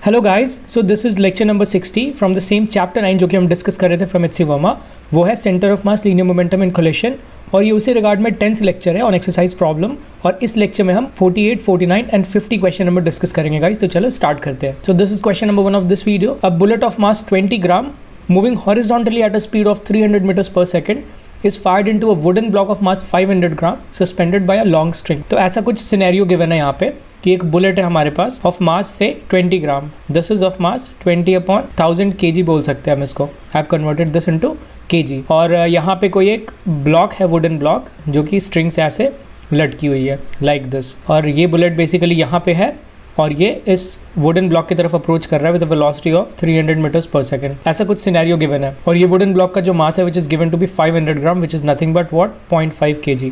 Hello guys, so this is lecture number 60 from the same chapter 9 जो कि हम discuss कर रहे थे फ्रॉम एच.सी. वर्मा। वो है centre of mass linear momentum in collision और ये उसी रिगार्ड में 10th लेक्चर है ऑन एक्सरसाइज प्रॉब्लम। और इस लेक्चर में हम 48, 49 एंड 50 क्वेश्चन नंबर डिस्कस करेंगे गाइस। तो चलो स्टार्ट करते हैं। So this is question number 1 of this video. A bullet of mass 20 gram moving horizontally at a speed of 300 meters per second is fired into a wooden block of mass 500 gram suspended by a long string। तो ऐसा कुछ scenario given है यहाँ पे कि एक bullet है हमारे पास ऑफ मास से 20 gram. This is of mass 20 upon 1000 kg बोल सकते हैं हम इसको। Have converted this into kg। और यहाँ पे कोई एक ब्लॉक है, वुडन ब्लॉक, जो कि स्ट्रिंग से ऐसे लटकी हुई है लाइक दिस। और ये बुलेट बेसिकली यहाँ पे है और ये इस वुडन ब्लॉक की तरफ अप्रोच कर रहा है विद वेलोसिटी ऑफ 300 मीटर्स पर सेकंड। ऐसा कुछ सिनेरियो गिवन है। और ये वुडन ब्लॉक का जो मास है which is given to be 500 gram which is nothing but what 0.5 kg।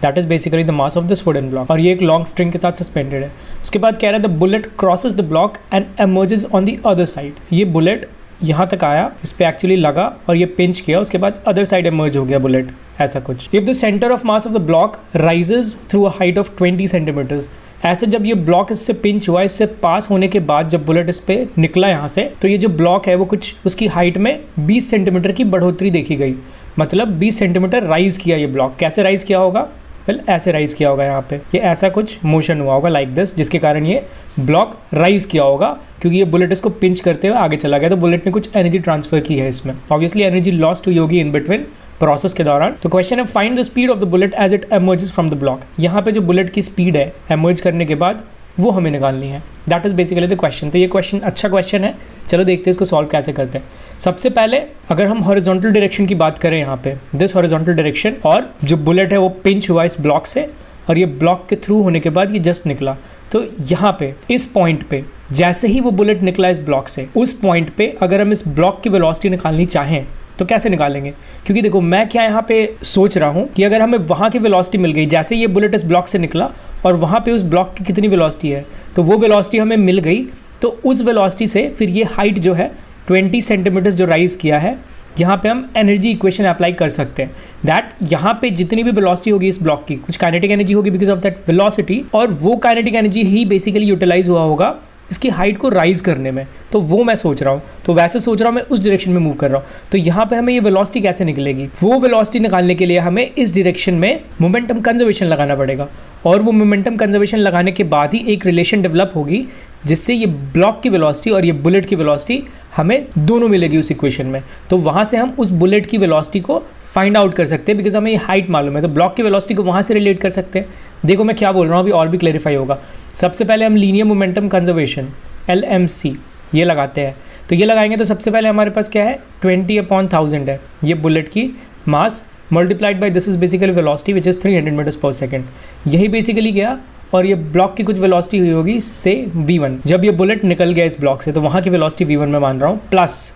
That is basically the mass of this wooden block. और ये एक लॉन्ग स्ट्रिंग के साथ सस्पेंडेड है। उसके बाद कह रहा है the bullet crosses the block and emerges on the other side. ये बुलेट यहाँ तक आया, इस पे एक्चुअली लगा और ये पिंच किया, उसके बाद अदर साइड एमर्ज हो गया बुलेट, ऐसा कुछ। If the centre of mass of the block rises through a height of 20 centimetres. ऐसे जब ये ब्लॉक इससे पिंच हुआ, इससे पास होने के बाद जब बुलेट इस पे निकला यहाँ से, तो ये जो ब्लॉक है वो कुछ उसकी हाइट में 20 सेंटीमीटर की बढ़ोतरी देखी गई। मतलब 20 सेंटीमीटर राइज किया ये ब्लॉक। कैसे राइज किया होगा? वेल ऐसे राइज किया होगा। यहाँ पे ये ऐसा कुछ मोशन हुआ होगा लाइक दिस, जिसके कारण ये ब्लॉक राइज किया होगा, क्योंकि ये बुलेट इसको पिंच करते हुए आगे चला गया। तो बुलेट ने कुछ एनर्जी ट्रांसफर की है इसमें। ऑब्वियसली एनर्जी लॉस्ट हुई होगी इन बिटवीन प्रोसेस के दौरान। तो क्वेश्चन है find the speed of the bullet as it emerges from the block. यहाँ पे जो बुलेट की स्पीड है एमर्ज करने के बाद वो हमें निकालनी है। That is basically the question. तो ये क्वेश्चन अच्छा क्वेश्चन है। चलो देखते हैं इसको सॉल्व कैसे करते हैं। सबसे पहले अगर हम हॉरिजॉन्टल डायरेक्शन की बात करें, यहाँ पे दिस हॉरिजॉन्टल डायरेक्शन, और जो बुलेट है वो पिंच हुआ इस ब्लॉक से और ये ब्लॉक के थ्रू होने के बाद ये जस्ट निकला। तो यहाँ पे इस पॉइंट पे जैसे ही वो बुलेट निकला इस ब्लॉक से, उस पॉइंट पे अगर हम इस ब्लॉक की वेलोसिटी निकालनी चाहें तो कैसे निकालेंगे? क्योंकि देखो मैं क्या यहाँ पे सोच रहा हूँ कि अगर हमें वहाँ की वेलोसिटी मिल गई, जैसे ये बुलेट इस ब्लॉक से निकला और वहाँ पे उस ब्लॉक की कितनी वेलोसिटी है, तो वो वेलोसिटी हमें मिल गई, तो उस वेलोसिटी से फिर ये हाइट जो है 20 सेंटीमीटर्स जो राइज किया है, यहाँ पे हम एनर्जी इक्वेशन अप्लाई कर सकते हैं। दैट यहाँ पे जितनी भी वेलोसिटी होगी इस ब्लॉक की, कुछ काइनेटिक एनर्जी होगी बिकॉज ऑफ दैट वेलोसिटी, और वो काइनेटिक एनर्जी ही बेसिकली यूटिलाइज हुआ होगा इसकी हाइट को राइज करने में। तो वो मैं सोच रहा हूँ, तो वैसे सोच रहा हूँ मैं उस डायरेक्शन में मूव कर रहा हूँ। तो यहाँ पे हमें ये वेलोसिटी कैसे निकलेगी? वो वेलोसिटी निकालने के लिए हमें इस डायरेक्शन में मोमेंटम कंजर्वेशन लगाना पड़ेगा। और वो मोमेंटम कंजर्वेशन लगाने के बाद ही एक रिलेशन डेवलप होगी जिससे ये ब्लॉक की वेलोसिटी और ये बुलेट की वेलोसिटी हमें दोनों मिलेगी उस इक्वेशन में। तो वहाँ से हम उस बुलेट की वेलोसिटी को फाइंड आउट कर सकते हैं बिकॉज हमें ये हाइट मालूम है। तो ब्लॉक की वेलोसिटी को वहाँ से रिलेट कर सकते हैं। देखो मैं क्या बोल रहा हूँ, अभी और भी क्लेरिफाई होगा। सबसे पहले हम लीनियर मोमेंटम कंजर्वेशन LMC ये लगाते हैं। तो ये लगाएंगे तो सबसे पहले हमारे पास क्या है, 20 अपॉन 1000 है ये बुलेट की mass, multiplied by this is basically velocity which is 300 metres पर सेकंड। यही बेसिकली गया और ये ब्लॉक की कुछ वेलोसिटी हुई होगी से V1। जब ये बुलेट निकल गया इस ब्लॉक से तो वहाँ की वेलोसिटी V1 में मान रहा हूँ, प्लस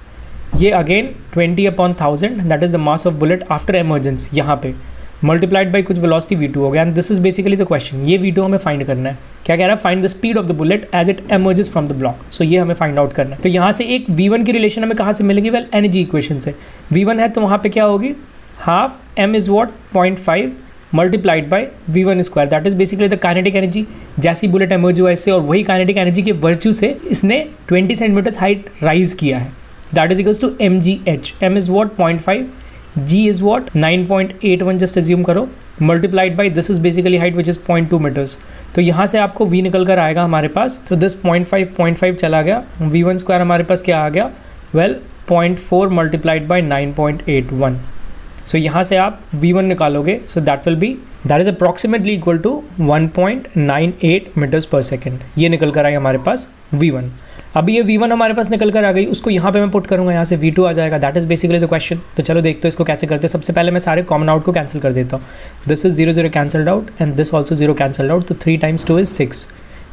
ये again 20 upon 1000 that is the mass of bullet after emergence, यहाँ पे मल्टीप्लाइड बाई कुछ वेलोसिटी V2 हो गया। And this is basically the question. ये V2 हमें फाइंड करना है। क्या कह रहा है? Find the speed of the bullet as it emerges from the block. So ये हमें फाइंड आउट करना है। तो यहाँ से एक V1 की रिलेशन हमें कहाँ से मिलेगी? वेल एनर्जी इक्वेशन से। V1 है तो वहाँ पे क्या होगी, हाफ m इज what 0.5 multiplied by V1 square. That is basically the kinetic energy. जैसी बुलेट एमर्ज हुआ इससे, और वही काइनेटिक एनर्जी के वर्च्यू से इसने 20 सेंटीमीटर हाइट राइज किया है। That is equals to mgh। m इज वॉट 0.5, g इज वॉट 9.81 जस्ट एज्यूम करो, multiplied by this is basically height which is 0.2 metres. तो यहाँ से आपको v निकल कर आएगा हमारे पास। तो दिस 0.5 चला गया, V1 स्क्वायर हमारे पास क्या आ गया? Well 0.4 multiplied by 9.81। सो यहाँ से आप V1 निकालोगे, so that is approximately equal to 1.98 metres पर सेकेंड। ये निकल कर आई हमारे पास V1। अभी ये V1 हमारे पास निकल कर आ गई, उसको यहाँ पे मैं पुट करूँगा, यहाँ से V2 आ जाएगा। That is basically the question. तो चलो देखते हो इसको कैसे करते हैं। सबसे पहले मैं सारे कॉमन आउट को कैंसिल कर देता हूँ। This is 0 0 cancelled out and this also 0 cancelled out. तो 3 टाइम्स 2 इज 6,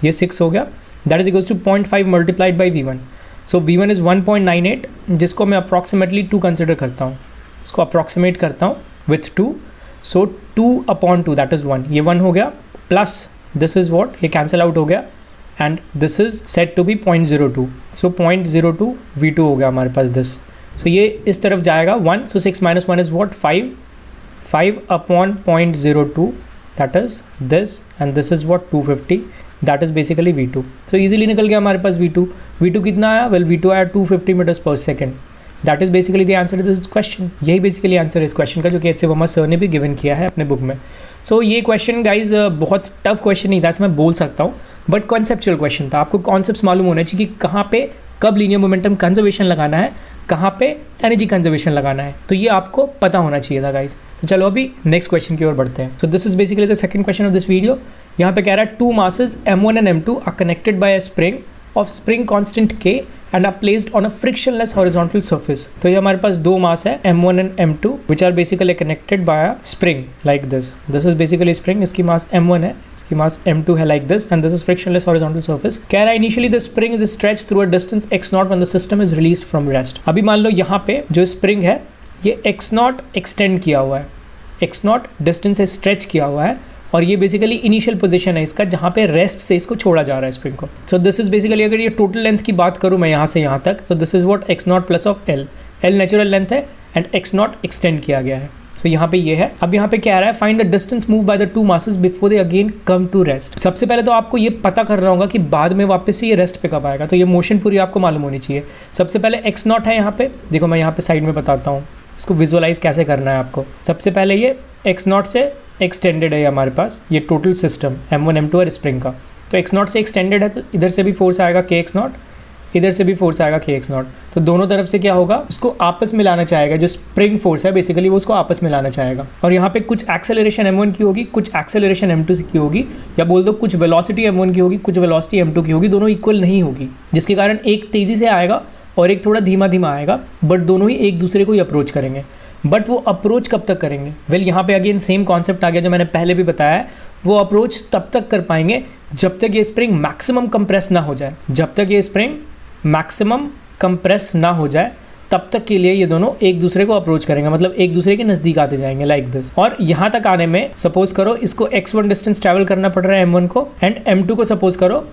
ये 6 हो गया। That is equals to 0.5 multiplied by V1। So V1 is 1.98, जिसको मैं अप्रॉक्सीमेटली 2 कंसिडर करता हूँ, इसको अप्रॉक्सीमेट करता हूँ with 2। So 2 upon 2 that is 1, ये 1 हो गया, प्लस दिस इज वॉट, ये कैंसिल आउट हो गया and this is set to be 0.02। So 0.02 V2 हो गया हमारे पास दिस। सो ये इस तरफ जाएगा 1। सो 6 minus 1 is what 5 upon 0.02 that is this, and this is what 250 that is basically V2। तो ईजिली निकल गया हमारे पास V2 कितना आया, वेल V2 आया 250 मीटर्स पर second. That is basically the answer to this question. यही बेसिकली आंसर है इस क्वेश्चन का, जो कि एच.सी. वर्मा सर ने भी गिवन किया है अपने बुक में। सो ये क्वेश्चन गाइज बहुत टफ क्वेश्चन नहीं था, ऐसा मैं बोल सकता हूँ, बट कॉन्सेप्चुअल क्वेश्चन था। आपको कॉन्सेप्ट्स मालूम होना चाहिए कि कहाँ पे कब लीनियर मोमेंटम कंजर्वेशन लगाना है, कहाँ पे एनर्जी कंजर्वेशन लगाना है, तो ये आपको पता होना चाहिए था गाइज। तो चलो अभी नेक्स्ट क्वेश्चन की ओर बढ़ते हैं। So this is basically the second question of this video. यहाँ पे कह रहा है 2 masses m1 and m2 are connected by a spring of spring constant k and are placed on a frictionless horizontal surface. तो ये हमारे पास 2 mass है m1 and m2 which are basically connected by a spring like this. This is basically spring, इसकी mass m1 है, इसकी mass m2 है like this, and this is frictionless horizontal surface. कह रहा है initially the spring is stretched through a distance x0 when the system is released from rest. अभी मान लो यहाँ पे जो स्प्रिंग है ये x0 एक्सटेंड किया हुआ है, x0 डिस्टेंस से स्ट्रेच किया हुआ है, और ये बेसिकली इनिशियल पोजीशन है इसका जहाँ पे रेस्ट से इसको छोड़ा जा रहा है स्प्रिंग को। सो दिस इज बेसिकली, अगर ये टोटल लेंथ की बात करूँ मैं यहाँ से यहाँ तक, तो this is what x0 plus of l natural length है एंड x0 एक्सटेंड किया गया है। तो यहाँ पे ये है। अब यहाँ पे क्या आ रहा है, find the distance move by the 2 masses before they again come to rest. सबसे पहले तो आपको ये पता करना होगा कि बाद में वापस से ये रेस्ट पे कब आएगा, तो ये मोशन पूरी आपको मालूम होनी चाहिए। सबसे पहले x0 है यहाँ पे, देखो मैं यहाँ पे साइड में बताता हूँ इसको विजुअलाइज कैसे करना है आपको। सबसे पहले ये x0 से एक्सटेंडेड है हमारे पास ये टोटल सिस्टम m1 m2 और स्प्रिंग का। तो x0 से एक्सटेंडेड है तो इधर से भी फोर्स आएगा kx0, इधर से भी फोर्स आएगा kx0। तो दोनों तरफ से क्या होगा, उसको आपस में लाना चाहेगा, जो स्प्रिंग फोर्स है बेसिकली वो उसको आपस में लाना चाहेगा। और यहाँ पे कुछ एक्सेलरेशन m1 की होगी, कुछ एक्सेलरेशन m2 की होगी, या बोल दो कुछ वेलोसिटी m1 की होगी, कुछ वेलोसिटी m2 की होगी, दोनों इक्वल नहीं होगी, जिसके कारण एक तेज़ी से आएगा और एक थोड़ा धीमा धीमा आएगा, बट दोनों ही एक दूसरे को ही अप्रोच करेंगे। बट वो अप्रोच कब तक करेंगे, वेल यहाँ पे अगेन सेम कॉन्सेप्ट आ गया जो मैंने पहले भी बताया है। वो अप्रोच तब तक कर पाएंगे जब तक ये स्प्रिंग मैक्सिमम कंप्रेस ना हो जाए। जब तक ये स्प्रिंग मैक्सिमम कंप्रेस ना हो जाए तब तक के लिए ये दोनों एक दूसरे को अप्रोच करेंगे, मतलब एक दूसरे के नज़दीक आते जाएंगे लाइक दिस। और यहाँ तक आने में सपोज करो इसको x1 डिस्टेंस ट्रैवल करना पड़ रहा है m1 को, एंड m2 को सपोज करो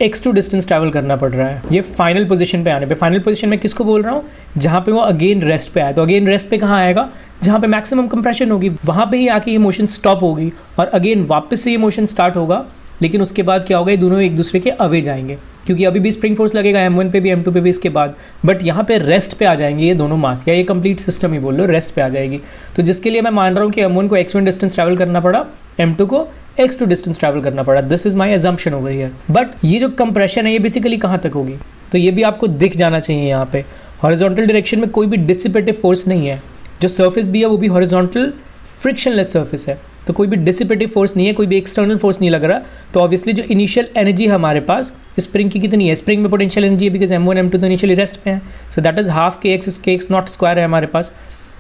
x2 डिस्टेंस ट्रैवल करना पड़ रहा है। ये फाइनल पोजीशन पे आने पे, फाइनल पोजीशन में किसको बोल रहा हूँ, जहाँ पे वो अगेन रेस्ट पे आए। तो अगेन रेस्ट पे कहाँ आएगा, जहाँ पे मैक्सिमम कंप्रेशन होगी वहाँ पे ही आके ये मोशन स्टॉप होगी, और अगेन वापस से ये मोशन स्टार्ट होगा। लेकिन उसके बाद क्या होगा, ये दोनों एक दूसरे के अवे जाएंगे, क्योंकि अभी भी स्प्रिंग फोर्स लगेगा m1 पे भी m2 पे भी इसके बाद, बट यहाँ पे रेस्ट पे आ जाएंगे ये दोनों मास, या ये कंप्लीट सिस्टम ही बोल लो रेस्ट पे आ जाएगी। तो जिसके लिए मैं मान रहा हूँ कि m1 को x1 डिस्टेंस ट्रैवल करना पड़ा, m2 को x2 डिस्टेंस ट्रैवल करना पड़ा। This is my assumption over here. But ये जो कंप्रेशन है ये बेसिकली कहाँ तक होगी, तो ये भी आपको दिख जाना चाहिए। यहाँ पे हॉरिजॉन्टल डायरेक्शन में कोई भी डिसिपेटिव फोर्स नहीं है, जो सर्फेस भी है वो भी हॉरिजॉन्टल फ्रिक्शनलेस सर्फेस है, तो कोई भी डिसिपेटिव फोर्स नहीं है, कोई भी एक्सटर्नल फोर्स नहीं लग रहा। तो ऑब्वियसली जो इनिशियल एनर्जी है हमारे पास स्प्रिंग की कितनी है, स्प्रिंग में पोटेंशियल एनर्जी है बिकॉज m1 m2 तो इनिशियली रेस्ट पे है, सो that is half kx0 square है हमारे पास।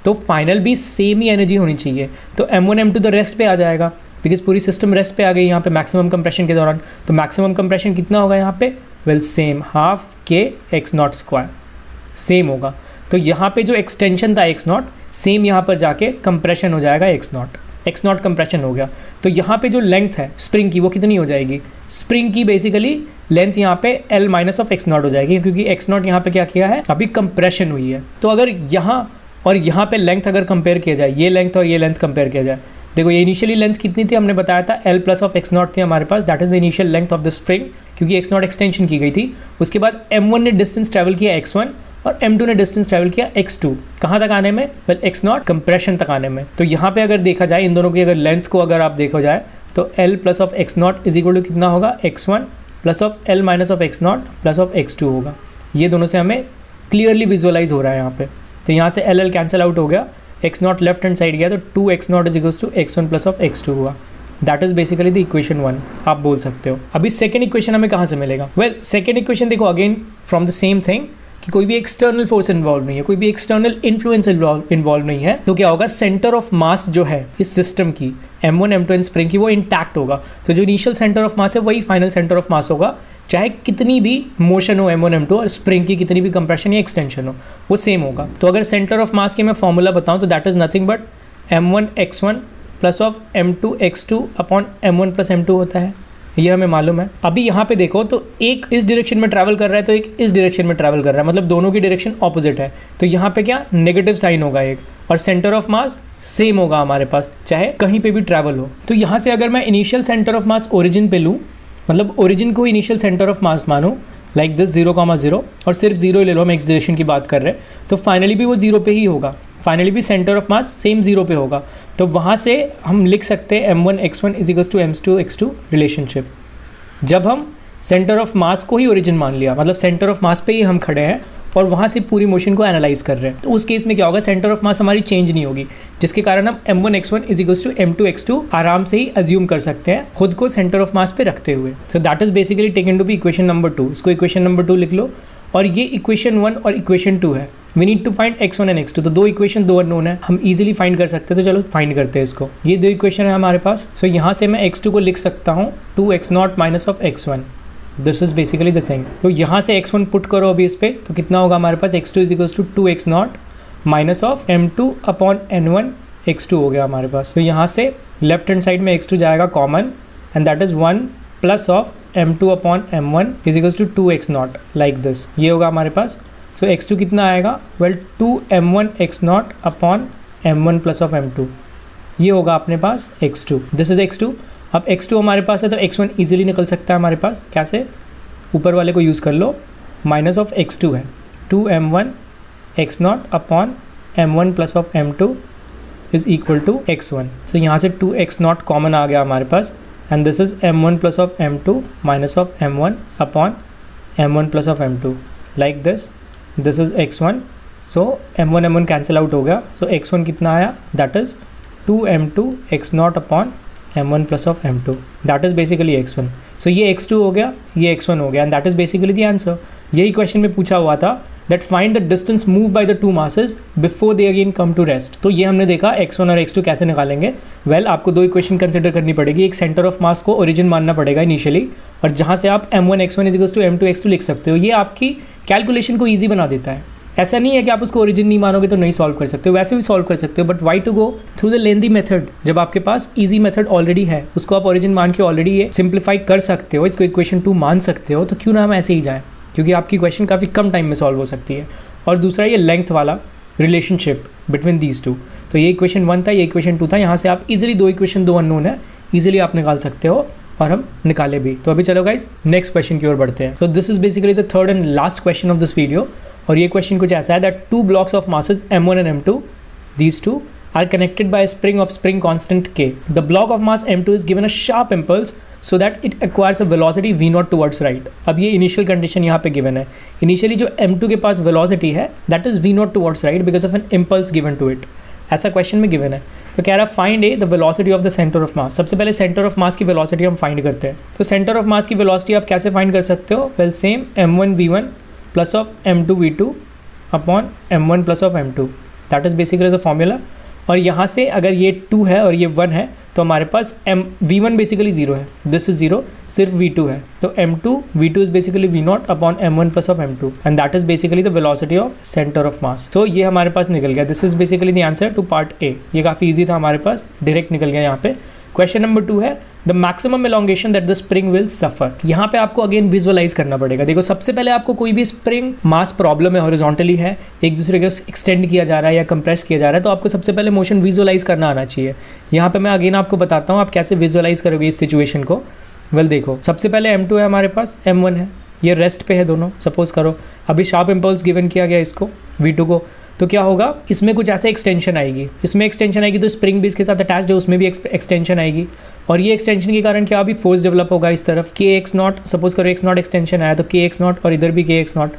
तो फाइनल भी सेम ही एनर्जी होनी चाहिए। तो m1 m2 तो रेस्ट पे आ जाएगा बिकॉज पूरी सिस्टम रेस्ट पे आ गई यहाँ पे मैक्सिमम कंप्रेशन के दौरान। तो मैक्सिमम कंप्रेशन कितना होगा यहाँ पे, well same half kx0 square same होगा। तो यहाँ पे जो एक्सटेंशन था x0 सेम यहाँ पर जाके कंप्रेशन हो जाएगा x0 कंप्रेशन हो गया। तो यहाँ पे जो लेंथ है स्प्रिंग की वो कितनी हो जाएगी, स्प्रिंग की बेसिकली लेंथ यहाँ पे L माइनस ऑफ x0 हो जाएगी, क्योंकि x0 यहाँ पे क्या किया है, अभी कंप्रेशन हुई है। तो अगर यहाँ और यहाँ पे लेंथ अगर कंपेयर किया जाए, ये लेंथ और ये लेंथ कंपेयर किया जाए, देखो ये इनिशियली लेंथ कितनी थी, हमने बताया था L प्लस ऑफ x0 थी हमारे पास, that is the initial length of the spring, क्योंकि x0 एक्सटेंशन की गई थी। उसके बाद m1 ने डिस्टेंस ट्रैवल किया x1 और m2 ने डिस्टेंस ट्रैवल किया x2। कहाँ तक आने में, वेल x0 कंप्रेशन तक आने में। तो यहाँ पे अगर देखा जाए इन दोनों की अगर लेंथ को अगर आप देखो जाए तो L plus of x0 is equal to कितना होगा, x1 plus of L minus of x0 plus of x2 होगा। ये दोनों से हमें क्लियरली विजुअलाइज हो रहा है यहाँ पे। तो यहाँ से L कैंसिल आउट हो गया, x0 लेफ्ट हैंड साइड गया, तो 2x0 is equals to x1 plus of x2 हुआ। That is basically the equation 1 आप बोल सकते हो। अभी सेकंड इक्वेशन हमें कहाँ से मिलेगा, वेल सेकंड इक्वेशन देखो again from the same thing कि कोई भी एक्सटर्नल फोर्स इन्वॉल्व नहीं है, कोई भी एक्सटर्नल इन्फ्लुएंस इन्वॉल्व नहीं है। तो क्या होगा, सेंटर ऑफ मास जो है इस सिस्टम की m1 m2 एंड स्प्रिंग की वो इंटैक्ट होगा। तो जो इनिशियल सेंटर ऑफ मास है वही फाइनल सेंटर ऑफ मास होगा, चाहे कितनी भी मोशन हो m1 m2 और स्प्रिंग की कितनी भी कंप्रेशन या एक्सटेंशन हो वो सेम होगा। तो अगर सेंटर ऑफ मास की मैं फॉर्मूला बताऊं तो that is nothing but m1 x1 plus of m2 x2 upon m1 plus m2 होता है, ये हमें मालूम है। अभी यहाँ पे देखो तो एक इस डायरेक्शन में ट्रैवल कर रहा है तो एक इस डायरेक्शन में ट्रैवल कर रहा है, मतलब दोनों की डायरेक्शन ऑपोजिट है। तो यहाँ पे क्या नेगेटिव साइन होगा एक, और सेंटर ऑफ मास सेम होगा हमारे पास चाहे कहीं पे भी ट्रैवल हो। तो यहाँ से अगर मैं initial centre of mass origin पे लूँ मतलब ओरिजिन को इनिशियल सेंटर ऑफ मास मानो लाइक दिस 0,0 और सिर्फ 0 ले लो, हम एक्स डायरेक्शन की बात कर रहे हैं, तो फाइनली भी वो 0 पे ही होगा, फाइनली भी सेंटर ऑफ मास सेम 0 पे होगा। तो वहाँ से हम लिख सकते हैं m1 x1 is equals to m2 x2 relationship. जब हम सेंटर ऑफ मास को ही ओरिजिन मान लिया, मतलब सेंटर ऑफ मास पे ही हम खड़े हैं और वहाँ से पूरी मोशन को एनालाइज कर रहे हैं, तो उस केस में क्या होगा, सेंटर ऑफ मास हमारी चेंज नहीं होगी, जिसके कारण हम m1 x1 is equals to m2 x2 आराम से ही अज्यूम कर सकते हैं खुद को सेंटर ऑफ मास पे रखते हुए। So that is basically taken to be equation number 2। इसको इक्वेशन नंबर 2 लिख लो, और ये इक्वेशन 1 और इक्वेशन 2 है। We need to find x1 and x2, तो दो इक्वेशन दो अननोन है, हम इजीली फाइंड कर सकते हैं, तो चलो फाइंड करते हैं इसको। ये दो इक्वेशन है हमारे पास। सो यहाँ से मैं x2 को लिख सकता हूँ 2x0 minus of x1, this is basically the thing. तो यहाँ से x1 पुट करो अभी इस पर, तो कितना होगा हमारे पास, x2 is equals to 2x0 minus of m2 upon n1 x2 हो गया हमारे पास। तो यहाँ से लेफ्ट हैंड साइड में x2 जाएगा common, and that is 1 plus of m2 upon m1 is equals to 2x0 like this, ये होगा हमारे पास। सो x2 कितना आएगा, well 2m1 x0 upon m1 plus of m2, ये होगा अपने पास x2, दिस इज x2। अब x2 हमारे पास है तो x1 ईजिली निकल सकता है हमारे पास, कैसे, ऊपर वाले को यूज़ कर लो, माइनस ऑफ x2 है 2m1 x0 upon m1 plus of m2 is equal to x1। So यहाँ से 2x0 कॉमन आ गया हमारे पास, and this is m1 plus of m2 minus of m1 upon m1 plus of m2 like this, this is x1। So m1 cancel out हो गया, so x1 कितना आया, that is 2m2 x0 upon m1 plus of m2, that is basically x1। So ये x2 हो गया, ये x1 हो गया, and that is basically the answer. यही क्वेश्चन में पूछा हुआ था, that find the distance move by the two masses before they again come to rest. तो ये हमने देखा x1 और x2 कैसे निकालेंगे। वेल आपको दो इक्वेशन कंसिडर करनी पड़ेगी, एक सेंटर ऑफ मास को ओरिजिन मानना पड़ेगा इनिशियली, और जहाँ से आप m1 x1 is equals to m2 x2 लिख सकते हो। ये आपकी कैलकुलेशन को ईजी बना देता है। ऐसा नहीं है कि आप उसको ओरिजिन नहीं मानोगे तो नहीं सॉल्व कर सकते हो, वैसे भी सॉल्व कर सकते हो, but why to go through the lengthy method जब आपके पास इजी मेथड ऑलरेडी है, उसको आप ओरिजिन मान के ऑलरेडी ये सिंप्लीफाई कर सकते हो, इसको इक्वेशन 2 मान सकते हो, तो क्यों ना हम ऐसे ही जाएं, क्योंकि आपकी क्वेश्चन काफ़ी कम टाइम में सॉल्व हो सकती है। और दूसरा ये लेंथ वाला रिलेशनशिप बिटवीन दीज टू, तो ये इक्वेशन 1 था, ये इक्वेशन 2 था, यहाँ से आप इजीली दो इक्वेशन दो अननोन है, ईजिली आप निकाल सकते हो, और हम निकाले भी। तो अभी चलो गाइज नेक्स्ट क्वेश्चन की ओर बढ़ते हैं। So this is basically the third and last question of this video, और ये क्वेश्चन कुछ ऐसा है that two blocks of masses m1 and m2, these two are connected by a spring of spring constant k. The block of mass m2 is given a sharp impulse so that it acquires a velocity v0 towards right. अब ये initial condition यहाँ पे given है। Initially जो m2 के पास velocity है that is v0 towards right because of an impulse given to it. ऐसा question में गिवन है। तो कह रहा है find the velocity of the centre of मास। सबसे पहले सेंटर ऑफ मास की वेलोसिटी हम फाइंड करते हैं। तो सेंटर ऑफ मास की वेलोसिटी आप कैसे फाइंड कर सकते हो, well same m1 v1 plus of m2 v2 upon m1 plus of m2, that is basically the formula. और यहाँ से अगर ये 2 है और ये 1 है तो हमारे पास v1 बेसिकली 0 है, दिस इज 0, सिर्फ v2 है, तो m2 v2 is basically v0 upon m1 plus of m2, and that is basically the velocity of centre of mass. तो ये हमारे पास निकल गया, this is basically the answer to part A. ये काफ़ी ईजी था हमारे पास, डायरेक्ट निकल गया यहाँ पे। क्वेश्चन नंबर 2 है the maximum elongation that the spring will suffer. यहाँ पे आपको अगेन विजुअलाइज करना पड़ेगा। देखो सबसे पहले आपको कोई भी स्प्रिंग मास प्रॉब्लम है, हॉरिजॉन्टली है, एक दूसरे को एक्सटेंड किया जा रहा है या कंप्रेस किया जा रहा है, तो आपको सबसे पहले मोशन विजुअलाइज करना आना चाहिए। यहाँ पे मैं अगेन आपको बताता हूँ आप कैसे विजुअलाइज करोगे इस सिचुएशन को। वेल देखो सबसे पहले m2 है हमारे पास, m1 है, ये रेस्ट पे है दोनों। सपोज करो अभी शार्प इम्पल्स गिवन किया गया इसको v2 को, तो क्या होगा, इसमें कुछ ऐसे एक्सटेंशन आएगी, इसमें एक्सटेंशन आएगी, तो स्प्रिंग भी इसके साथ अटैच्ड है, उसमें भी एक्सटेंशन आएगी, और ये एक्सटेंशन के कारण क्या अभी फोर्स डेवलप होगा इस तरफ kx0। सपोज करो x0 एक्सटेंशन आया तो kx0 और इधर भी kx0,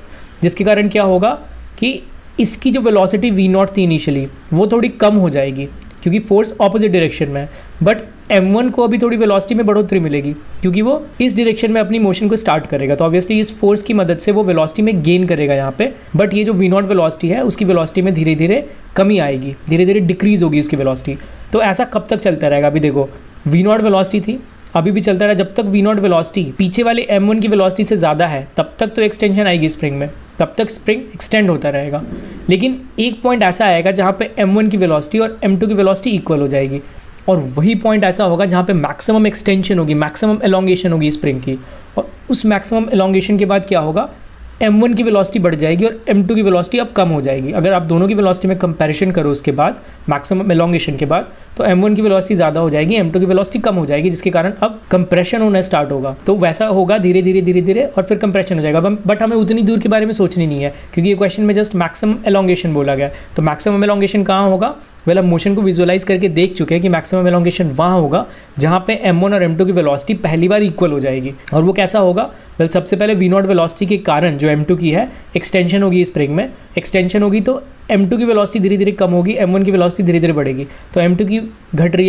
जिसके कारण क्या होगा कि इसकी जो वेलोसिटी v0 थी इनिशियली वो थोड़ी कम हो जाएगी, क्योंकि फोर्स ऑपोजिट डायरेक्शन में है। बट m1 को अभी थोड़ी वेलोसिटी में बढ़ोतरी मिलेगी, क्योंकि वो इस डायरेक्शन में अपनी मोशन को स्टार्ट करेगा, तो ऑब्वियसली इस फोर्स की मदद से वो वेलोसिटी में गेन करेगा यहाँ पे। बट ये जो v0 वेलोसिटी है उसकी वेलोसिटी में धीरे धीरे कमी आएगी, धीरे धीरे डिक्रीज होगी उसकी वेलोसिटी। तो ऐसा कब तक चलता रहेगा, अभी देखो v0 वेलोसिटी थी, अभी भी चलता रहा, जब तक v0 वेलोसिटी पीछे वाले m1 की वेलोसिटी से ज़्यादा है तब तक तो एक्सटेंशन आएगी स्प्रिंग में, तब तक स्प्रिंग एक्सटेंड होता रहेगा। लेकिन एक पॉइंट ऐसा आएगा जहाँ पे m1 की वेलोसिटी और m2 की वेलोसिटी इक्वल हो जाएगी, और वही पॉइंट ऐसा होगा जहाँ पे मैक्सिमम एक्सटेंशन होगी, मैक्सिमम एलोंगेशन होगी स्प्रिंग की। और उस मैक्सिमम एलोंगेशन के बाद क्या होगा, m1 की वेलोसिटी बढ़ जाएगी और m2 की वेलोसिटी अब कम हो जाएगी। अगर आप दोनों की वेलोसिटी में कंपैरिजन करो उसके बाद मैक्सिमम एलोंगेशन के बाद, तो m1 की वेलोसिटी ज़्यादा हो जाएगी, m2 की वेलोसिटी कम हो जाएगी, जिसके कारण अब कंप्रेशन होना स्टार्ट होगा। तो वैसा होगा धीरे धीरे धीरे धीरे और फिर कंप्रेशन हो जाएगा। बट हमें उतनी दूर के बारे में सोचनी नहीं है, क्योंकि ये क्वेश्चन में जस्ट मैक्सिमम एलोंगेशन बोला गया। तो मैक्सिमम एलोंगेशन कहाँ होगा? वेल हम मोशन को विजुअलाइज करके देख चुके हैं कि मैक्सिमम एलोंगेशन वहाँ होगा जहाँ पे m1 और m2 की वेलोसिटी पहली बार इक्वल हो जाएगी। और वो कैसा होगा? वेल सबसे पहले v0 वेलोसिटी के कारण जो m2 की है एक्सटेंशन होगी स्प्रिंग में, एक्सटेंशन होगी तो m2 की वेलोसिटी धीरे धीरे कम होगी, m1 की वेलोसिटी धीरे धीरे बढ़ेगी। तो m2 की घट रही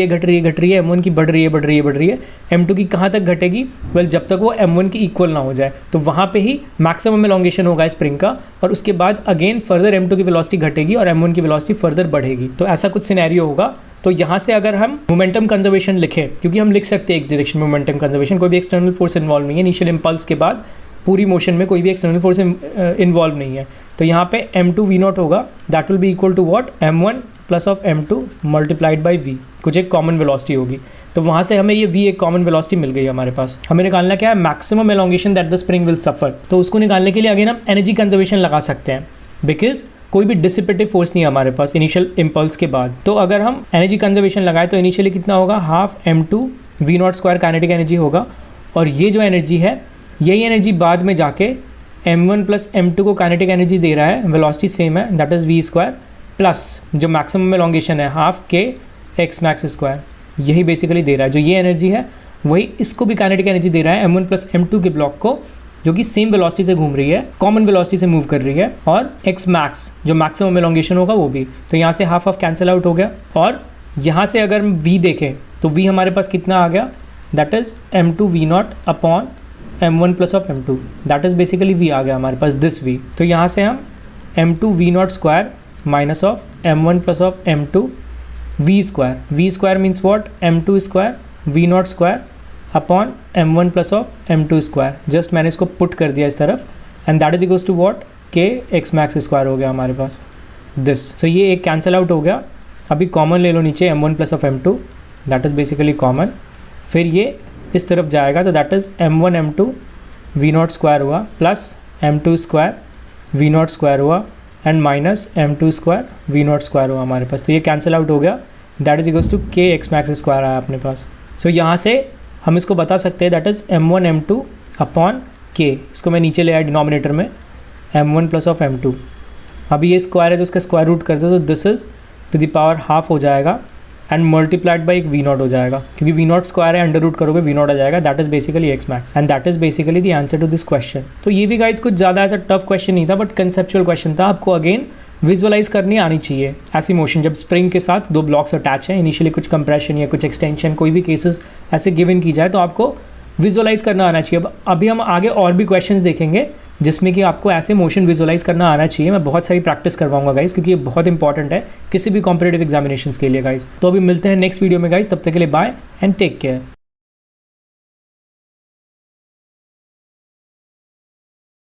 है, m1 की बढ़ रही है। m2 की कहाँ तक घटेगी? वेल जब तक वो m1 की इक्वल ना हो जाए, तो वहाँ पे ही मैक्सिमम एलोंगेशन होगा स्प्रिंग का, और उसके बाद अगेन फर्दर m2 की वेलोसिटी घटेगी और m1 की वेलोसिटी फर्दर बढ़ेगी। तो ऐसा कुछ सिनेरियो होगा। तो यहाँ से अगर हम मोमेंटम कंजर्वेशन लिखें, क्योंकि हम लिख सकते हैं एक्स डायरेक्शन में मोमेंटम कंजर्वेशन, कोई भी एक्सटर्नल फोर्स इन्वॉल्व नहीं है, इनिशियल इम्पल्स के बाद पूरी मोशन में कोई भी एक्सटर्नल फोर्स इन्वॉल्व नहीं है। तो यहाँ पे m2 v0 होगा, that will be equal to what? m1 plus of m2 multiplied by v, कुछ एक कॉमन वेलोसिटी होगी। तो वहाँ से हमें ये v एक कॉमन वेलोसिटी मिल गई हमारे पास। हमें निकालना क्या है? Maximum elongation that the spring will suffer. तो उसको निकालने के लिए अगेन हम एनर्जी कंजर्वेशन लगा सकते हैं, बिकॉज कोई भी डिसिपेटिव फोर्स नहीं है हमारे पास इनिशियल इम्पल्स के बाद। तो अगर हम एनर्जी कंजर्वेशन लगाए तो इनिशियली कितना होगा? Half m2 v0 square kinetic energy होगा, और ये जो एनर्जी है यही एनर्जी बाद में जाके m1 प्लस m2 को काइनेटिक एनर्जी दे रहा है, वेलोसिटी सेम है, that is v square plus जो मैक्सिमम एलोंगेशन है half k x max square, यही बेसिकली दे रहा है। जो ये एनर्जी है वही इसको भी काइनेटिक एनर्जी दे रहा है, m1 प्लस m2 के ब्लॉक को, जो कि सेम वेलोसिटी से घूम रही है, कॉमन वेलोसिटी से मूव कर रही है, और x मैक्स जो मैक्सिमम एलोंगेशन होगा वो भी। तो यहाँ से हाफ ऑफ कैंसिल आउट हो गया, और यहाँ से अगर हम v देखें तो v हमारे पास कितना आ गया? That is m2 v0 upon m1 plus of m2, that is basically v आ गया हमारे पास, दिस v। तो यहाँ से हम m2 v0 square minus of m1 plus of m2 v square means what? m2 square v0 square upon m1 plus of m2 square. Just मैंने इसको put कर दिया इस तरफ, and that is equals to what? k x max square हो गया हमारे पास, this. सो ये एक कैंसिल आउट हो गया। अभी कॉमन ले लो नीचे m1 plus of m2, that is basically common. फिर ये इस तरफ जाएगा तो that is m1 m2 v0 square हुआ plus m2 square v0 square हुआ and minus m2 square v0 square हुआ हमारे पास। तो ये कैंसिल आउट हो गया, that is equals to k x max square आया अपने पास। सो यहाँ से हम इसको बता सकते हैं that is m1 m2 upon k, इसको मैं नीचे ले आया डिनोमिनेटर में, m1 प्लस ऑफ m2। अभी ये स्क्वायर है तो उसका स्क्वायर रूट कर दो, तो this is to the power half हो जाएगा एंड मल्टीप्लाइड बाई एक v0 हो जाएगा, क्योंकि v0 स्क्वायर है, अंडर रूट करोगे v0 आ जाएगा, that is basically x max, and that is basically the answer to this question. तो ये भी गाइस कुछ ज़्यादा ऐसा टफ क्वेश्चन नहीं था, बट कंसेप्चुअल क्वेश्चन था। आपको अगेन विजुअलाइज करनी आनी चाहिए ऐसी मोशन, जब स्प्रिंग के साथ दो ब्लॉक्स अटैच हैं, इनिशियली कुछ कंप्रेशन या कुछ एक्सटेंशन, कोई भी केसेस ऐसे गिवन की जाए तो आपको विजुअलाइज करना आना चाहिए। अब अभी हम आगे और भी क्वेश्चंस देखेंगे जिसमें कि आपको ऐसे मोशन विजुअलाइज करना आना चाहिए। मैं बहुत सारी प्रैक्टिस करवाऊंगा गाइस, क्योंकि ये बहुत इंपॉर्टेंट है किसी भी कॉम्पिटिटिव एग्जामिनेशंस के लिए गाइस। तो अभी मिलते हैं नेक्स्ट वीडियो में गाइस, तब तक के लिए बाय एंड टेक केयर।